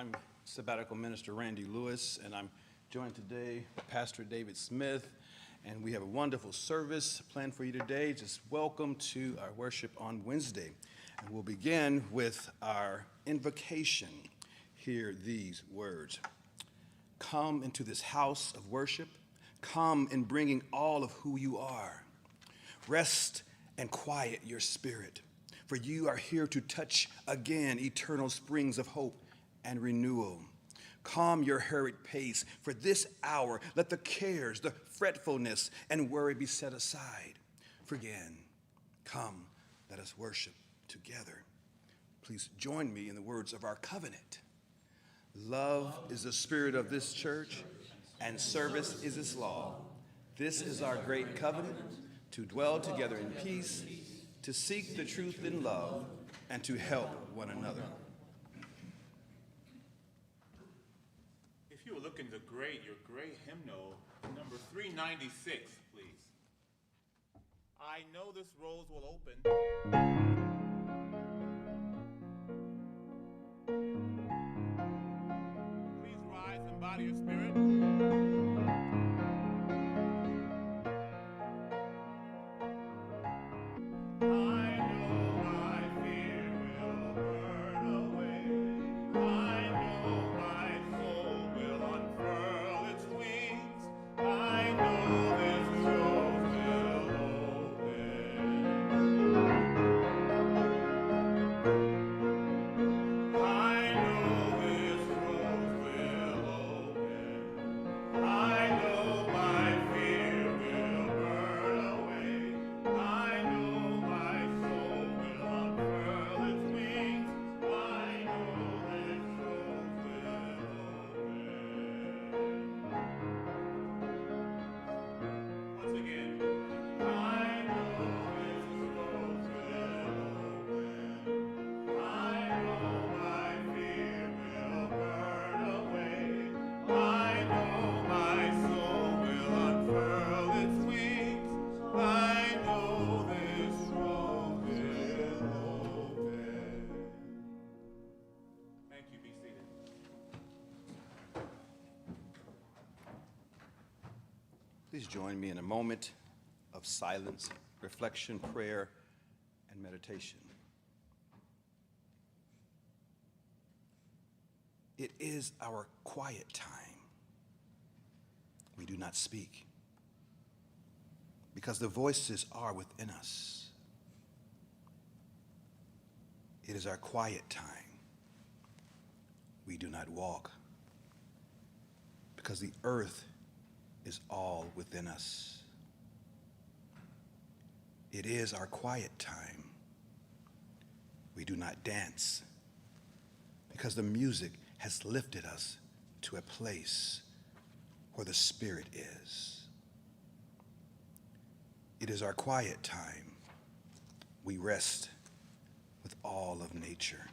I'm Sabbatical Minister Randy Lewis, and I'm joined today by Pastor David Smith, and we have a wonderful service planned for you today. Just welcome to our worship on Wednesday. And we'll begin with our invocation. Hear these words. Come into this house of worship. Come in bringing all of who you are. Rest and quiet your spirit, for you are here to touch again eternal springs of hope and renewal. Calm your hurried pace, for this hour let the cares, the fretfulness, and worry be set aside. For again, come, let us worship together. Please join me in the words of our covenant. Love is the spirit of this church, and service is its law. This is our great covenant, to dwell together in peace, to seek the truth in love, and to help one another. If you were looking to grade your great hymnal, number 396, please. I know this rose will open. Please rise and body your spirit. Please join me in a moment of silence, reflection, prayer, and meditation. It is our quiet time. We do not speak because the voices are within us. It is our quiet time. We do not walk because the earth is all within us. It is our quiet time. We do not dance because the music has lifted us to a place where the Spirit is. It is our quiet time. We rest with all of nature.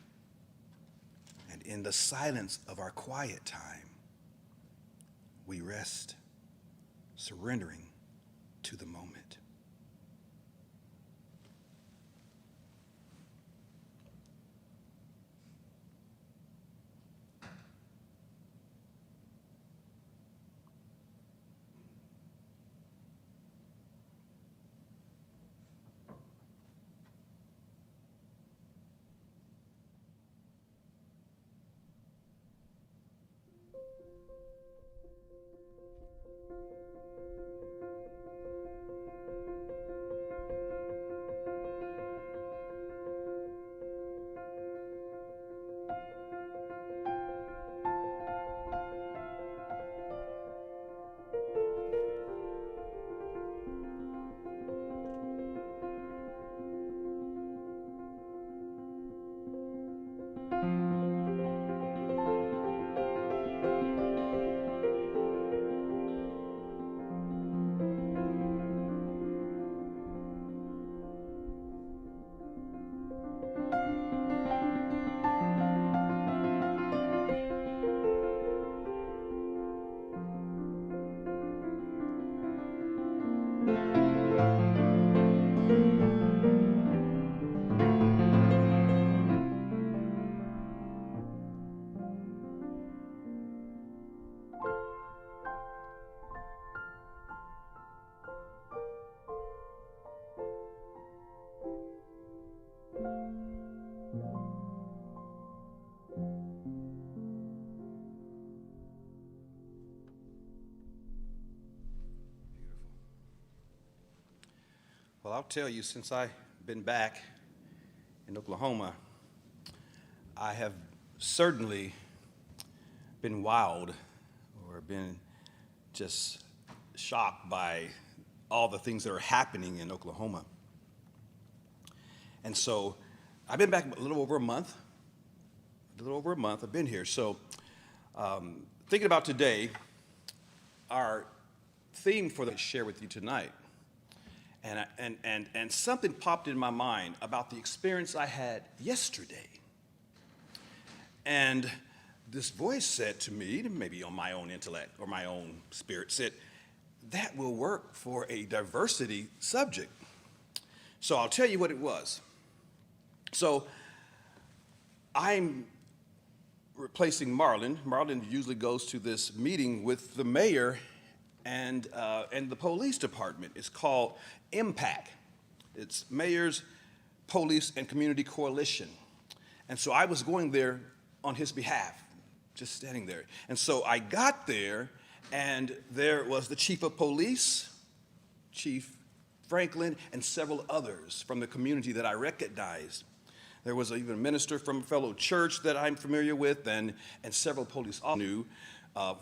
And in the silence of our quiet time, we rest, surrendering to the moment. Well, I'll tell you, since I've been back in Oklahoma, I have certainly been wowed or been just shocked by all the things that are happening in Oklahoma. And so I've been back a little over a month. I've been here. So thinking about today, our theme for the share with you tonight, and something popped in my mind about the experience I had yesterday. And this voice said to me, maybe on my own intellect or my own spirit, said, that will work for a diversity subject. So I'll tell you what it was. So I'm replacing Marlon. Marlon usually goes to this meeting with the mayor and the police department. It's called MPAC. It's Mayor's Police and Community Coalition. And so I was going there on his behalf, just standing there. And so I got there, and there was the chief of police, Chief Franklin, and several others from the community that I recognized. There was even a minister from a fellow church that I'm familiar with, and several police officers knew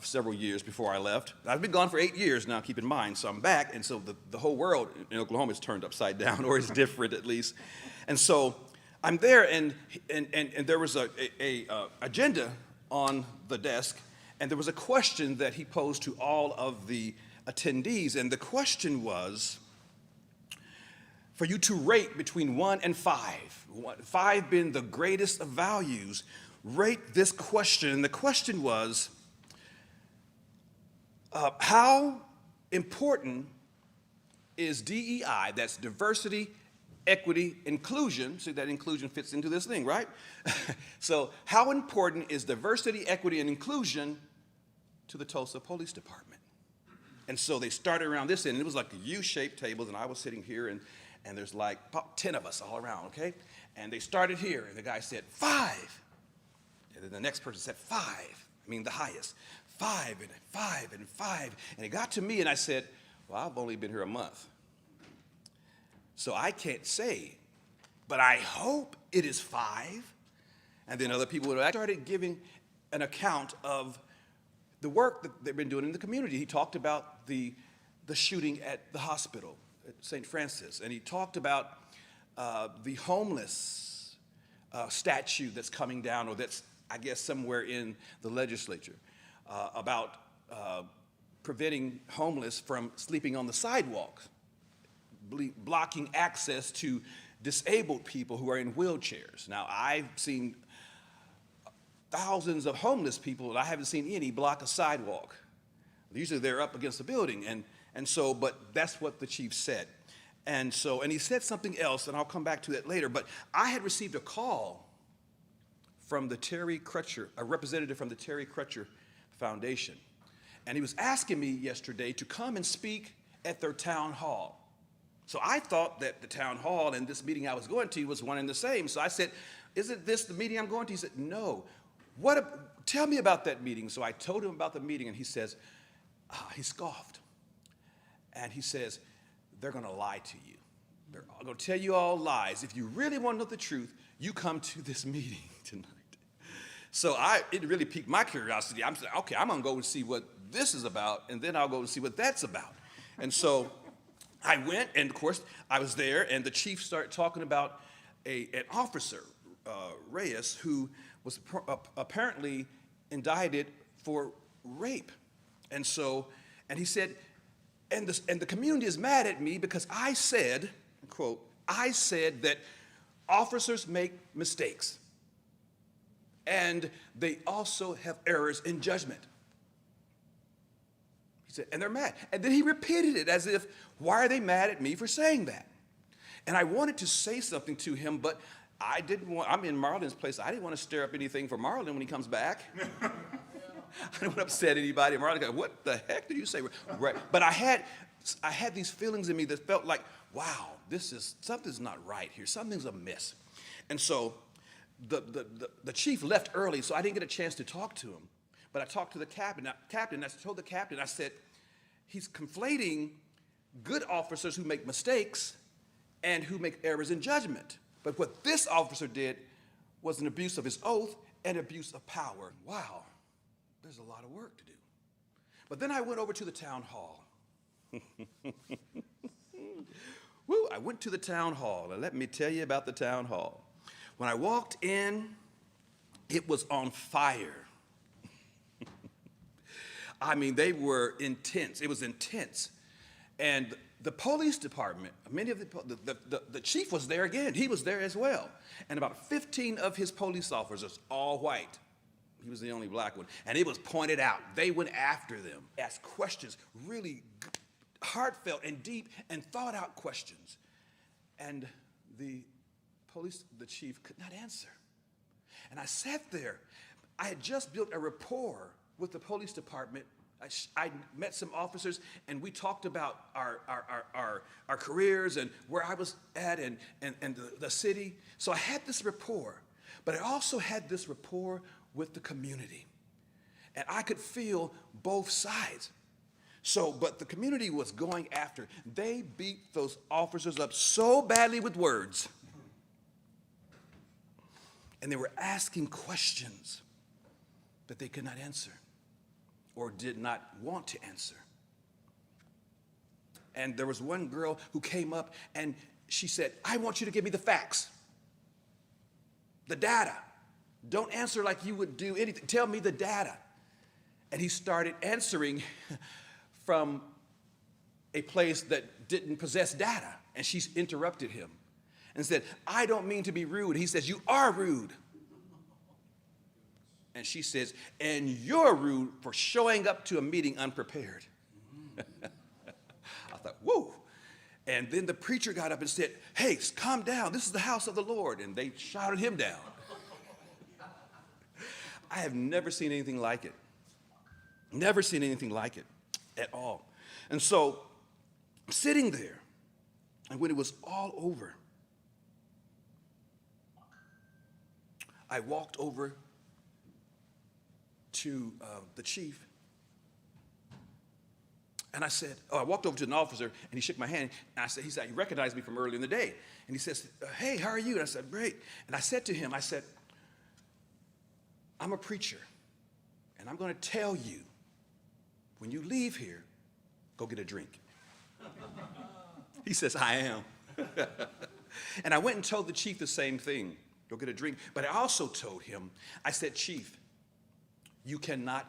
several years before I left. I've been gone for 8 years now, keep in mind, so I'm back, and so the whole world in Oklahoma is turned upside down, or is different at least. And so I'm there, and there was a agenda on the desk, and there was a question that he posed to all of the attendees, and the question was for you to rate between 1 and 5, 5 being the greatest of values. Rate this question, and the question was, how important is DEI, that's diversity, equity, inclusion? See, that inclusion fits into this thing, right? So how important is diversity, equity, and inclusion to the Tulsa Police Department? And so they started around this end, and it was like a U-shaped tables, and I was sitting here, and there's like 10 of us all around, okay? And they started here, and the guy said, 5. And then the next person said, 5, I mean the highest. 5 and 5 and 5. And it got to me, and I said, well, I've only been here a month, so I can't say, but I hope it is 5. And then other people started giving an account of the work that they've been doing in the community. He talked about the shooting at the hospital at St. Francis, and he talked about the homeless statue that's coming down, or that's, I guess, somewhere in the legislature, about preventing homeless from sleeping on the sidewalks, blocking access to disabled people who are in wheelchairs. Now, I've seen thousands of homeless people, and I haven't seen any block a sidewalk. Usually they're up against the building, and so, but that's what the chief said. And so, and he said something else, and I'll come back to that later, but I had received a call from the Terry Crutcher, a representative from the Terry Crutcher Foundation. And he was asking me yesterday to come and speak at their town hall. So I thought that the town hall and this meeting I was going to was one and the same. So I said, isn't this the meeting I'm going to? He said, no. Tell me about that meeting. So I told him about the meeting, and he says, he scoffed. And he says, they're going to lie to you. They're going to tell you all lies. If you really want to know the truth, you come to this meeting tonight. So it really piqued my curiosity. I'm saying, okay, I'm going to go and see what this is about, and then I'll go and see what that's about. And so I went, and of course, I was there, and the chief started talking about an officer, Reyes, who was apparently indicted for rape. And so, and he said, and the community is mad at me because I said, quote, I said that officers make mistakes, and they also have errors in judgment. He said, and they're mad. And then he repeated it as if, why are they mad at me for saying that? And I wanted to say something to him, but I didn't want, I'm in Marlon's place. I didn't want to stir up anything for Marlon when he comes back. I didn't want to upset anybody. Marlon goes, what the heck did you say? Right. But I had these feelings in me that felt like, wow, something's not right here. Something's amiss. And so the chief left early, so I didn't get a chance to talk to him. But I talked to the captain. I told the captain, I said, he's conflating good officers who make mistakes and who make errors in judgment. But what this officer did was an abuse of his oath and abuse of power. Wow, there's a lot of work to do. But then I went over to the town hall. Woo, I went to the town hall, and let me tell you about the town hall. When I walked in, it was on fire. I mean, they were intense. It was intense. And the police department, many of the chief was there again. He was there as well. And about 15 of his police officers, all white. He was the only black one. And it was pointed out. They went after them, asked questions, really heartfelt and deep and thought out questions. And the chief could not answer. And I sat there. I had just built a rapport with the police department. I met some officers, and we talked about our careers and where I was at and the city. So I had this rapport, but I also had this rapport with the community. And I could feel both sides. So, but the community was going after. They beat those officers up so badly with words. And they were asking questions that they could not answer or did not want to answer. And there was one girl who came up and she said, I want you to give me the facts, the data. Don't answer like you would do anything. Tell me the data. And he started answering from a place that didn't possess data. And she interrupted him and said, I don't mean to be rude. He says, you are rude. And she says, and you're rude for showing up to a meeting unprepared. I thought, whoa. And then the preacher got up and said, hey, calm down. This is the house of the Lord. And they shouted him down. I have never seen anything like it. Never seen anything like it at all. And so, sitting there, and when it was all over, I walked over to the chief, and I said, I walked over to an officer, and he shook my hand, and I said, he said, he recognized me from earlier in the day, and he says, hey, how are you? And I said, great. And I said to him, I said, I'm a preacher, and I'm going to tell you, when you leave here, go get a drink. He says, I am. And I went and told the chief the same thing, go get a drink. But I also told him, I said, Chief, you cannot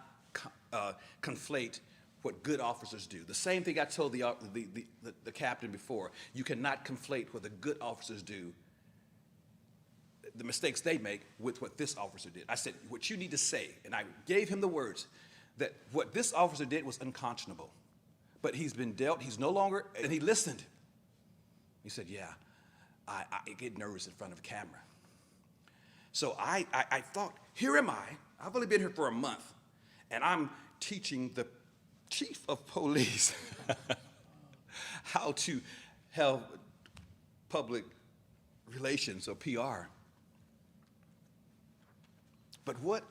conflate what good officers do. The same thing I told the captain before. You cannot conflate what the good officers do, the mistakes they make, with what this officer did. I said, what you need to say, and I gave him the words, that what this officer did was unconscionable. But he's been dealt, he's no longer, and he listened. He said, yeah, I get nervous in front of a camera. So I thought, here am I. I've only been here for a month, and I'm teaching the chief of police how to have public relations or PR. But what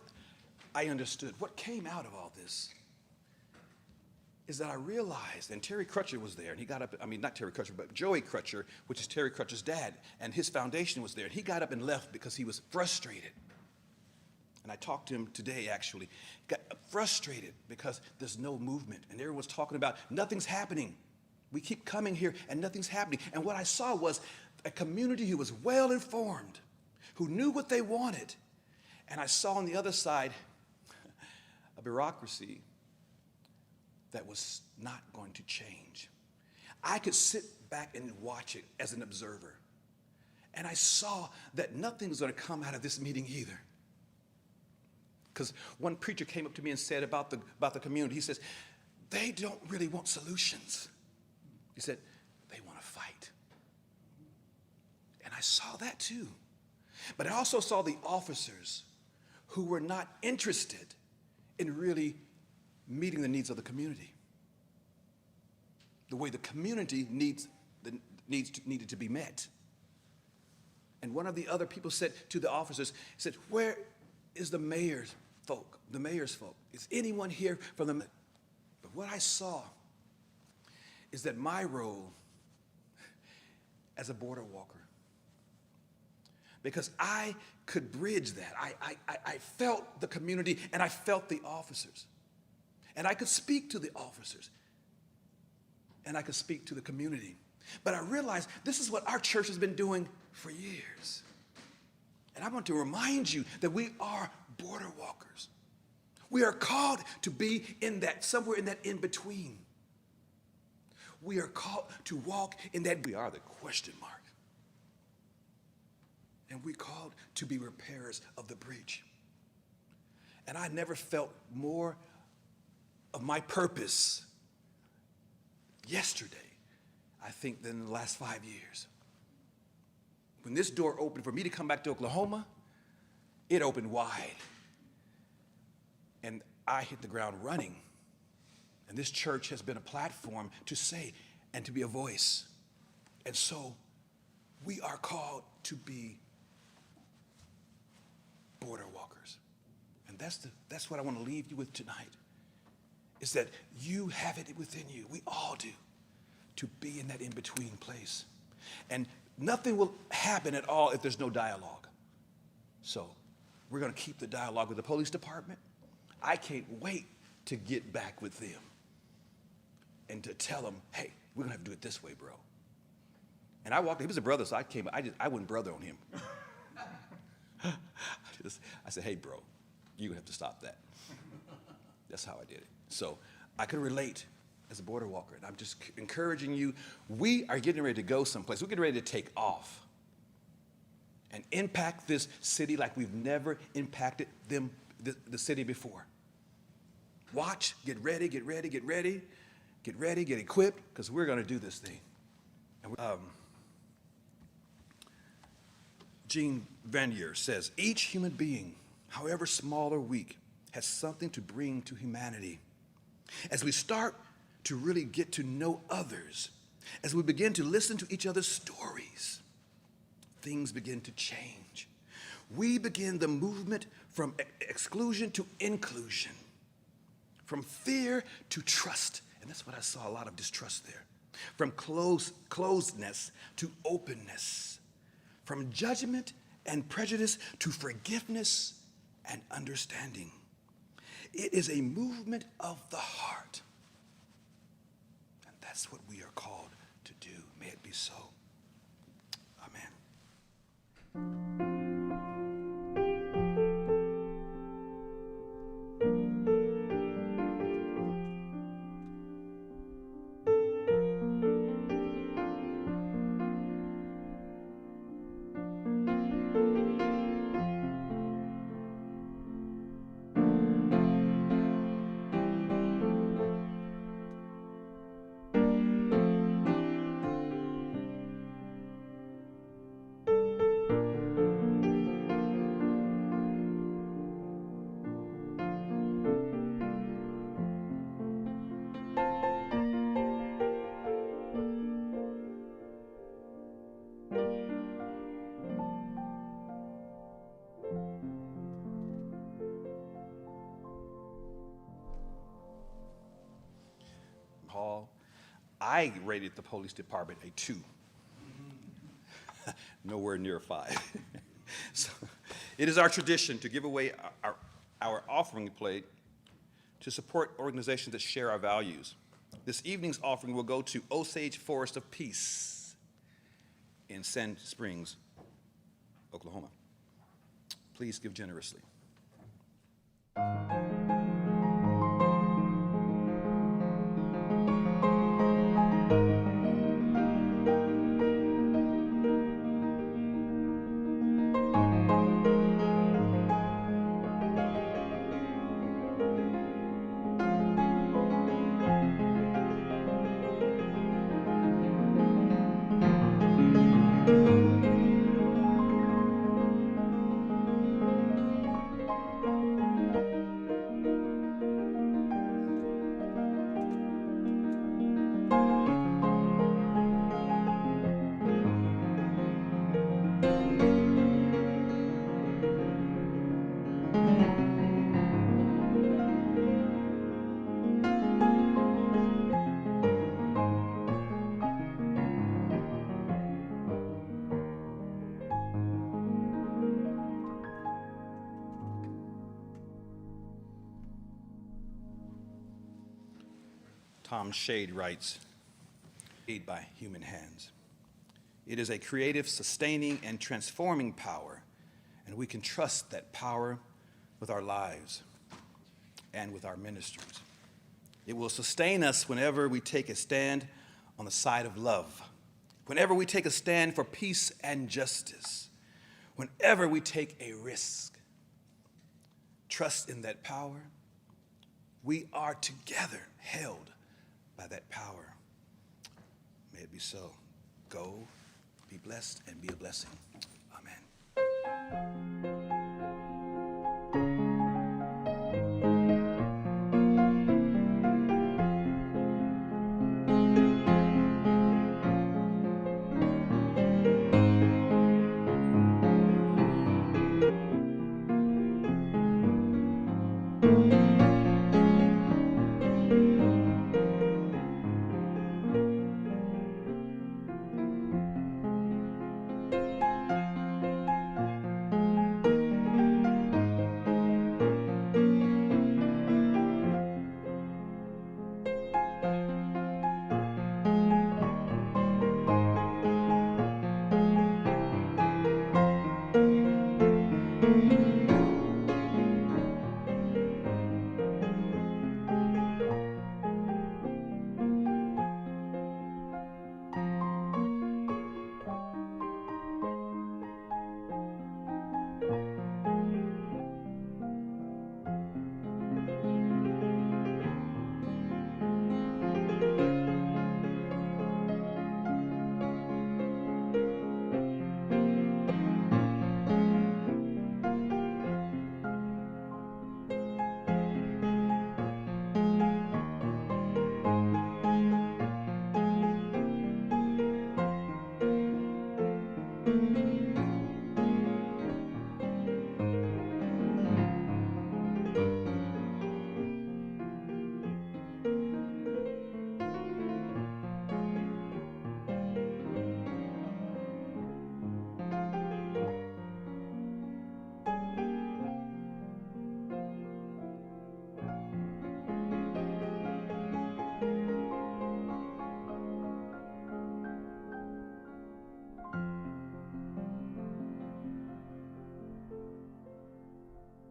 I understood, what came out of all this, is that I realized, and Terry Crutcher was there, and he got up, I mean, not Terry Crutcher, but Joey Crutcher, which is Terry Crutcher's dad, and his foundation was there, and he got up and left because he was frustrated. And I talked to him today, actually. He got frustrated because there's no movement, and everyone's talking about nothing's happening. We keep coming here, and nothing's happening. And what I saw was a community who was well-informed, who knew what they wanted. And I saw on the other side a bureaucracy that was not going to change. I could sit back and watch it as an observer. And I saw that nothing was going to come out of this meeting either. Because one preacher came up to me and said about the community, he says, they don't really want solutions. He said, they want to fight. And I saw that too. But I also saw the officers who were not interested in really meeting the needs of the community, the way the community needed to be met. And one of the other people said to the officers, he said, where is the mayor's folk? The mayor's folk. Is anyone here from the? But what I saw is that my role as a border walker. Because I could bridge that. I felt the community and I felt the officers. And I could speak to the officers. And I could speak to the community. But I realized this is what our church has been doing for years. And I want to remind you that we are border walkers. We are called to be in that, somewhere in that in-between. We are called to walk in that, we are the question mark. And we're called to be repairers of the breach. And I never felt more of my purpose yesterday, I think, than in the last 5 years. When this door opened for me to come back to Oklahoma, it opened wide. And I hit the ground running. And this church has been a platform to say and to be a voice. And so we are called to be border walkers. And that's what I want to leave you with tonight, is that you have it within you. We all do, to be in that in-between place. And nothing will happen at all if there's no dialogue. So we're going to keep the dialogue with the police department. I can't wait to get back with them and to tell them, hey, we're going to have to do it this way, bro. And I walked, he was a brother, so I went brother on him. I said, hey, bro, you're going to have to stop that. That's how I did it. So I could relate as a border walker. And I'm just encouraging you, we are getting ready to go someplace. We're getting ready to take off and impact this city like we've never impacted the city before. Watch, get ready, get ready, get ready, get ready, get equipped, because we're going to do this thing. And Jean Vanier says, each human being, however small or weak, has something to bring to humanity. As we start to really get to know others, as we begin to listen to each other's stories, things begin to change. We begin the movement from exclusion to inclusion, from fear to trust. And that's what I saw, a lot of distrust there. From closedness to openness, from judgment and prejudice to forgiveness and understanding. It is a movement of the heart. And that's what we are called to do. May it be so. Amen. Paul, I rated the police department a 2. Nowhere near a 5. So it is our tradition to give away our offering plate to support organizations that share our values. This evening's offering will go to Osage Forest of Peace in Sand Springs, Oklahoma. Please give generously. Tom Shade writes, made by human hands. It is a creative, sustaining, and transforming power, and we can trust that power with our lives and with our ministries. It will sustain us whenever we take a stand on the side of love, whenever we take a stand for peace and justice, whenever we take a risk. Trust in that power. We are together held by that power. May it be so. Go, be blessed, and be a blessing. Amen.